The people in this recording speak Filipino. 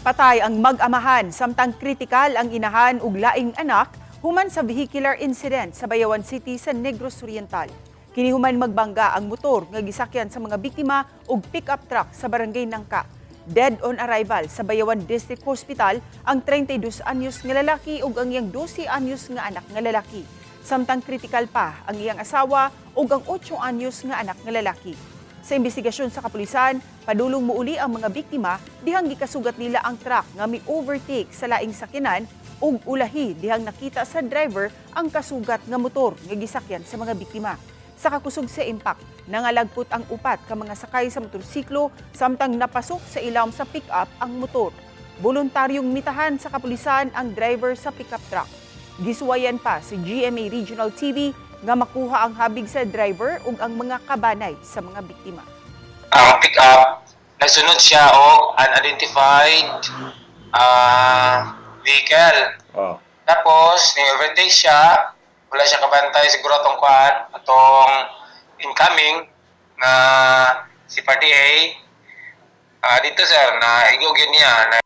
Patay ang mag-amahan samtang kritikal ang inahan ug laing anak human sa vehicular incident sa Bayawan City sa Negros Oriental. Kini human magbangga ang motor nga gisakyan sa mga biktima ug pick-up truck sa barangay Nangka. Dead on arrival sa Bayawan District Hospital ang 32 anyos nga lalaki ug ang iyang 12 anyos nga anak nga lalaki. Samtang kritikal pa ang iyang asawa ug ang 8 anyos nga anak nga lalaki. Sa investigasyon sa kapulisan, padulong muuli ang mga biktima dihang gikasugat nila ang truck nga mi-overtake sa laing sakyanan ug ulahi dihang nakita sa driver ang kasugat nga motor nga gisakyan sa mga biktima. Sa kakusog sa impact, nangalagpot ang upat ka mga sakay sa motorsiklo samtang napasok sa ilawom sa pick-up ang motor. Voluntaryong mitahan sa kapulisan ang driver sa pick-up truck. Gisuwayan pa si GMA Regional TV nga makuha ang habig sa driver ug ang mga kabanay sa mga biktima. Ang pick-up, nagsunod siya og unidentified vehicle. Oh. Tapos, ni-overtake siya, wala siya kabantay, siguro itong kuhaan, itong incoming na si Party A. Dito sir, na igugin niya,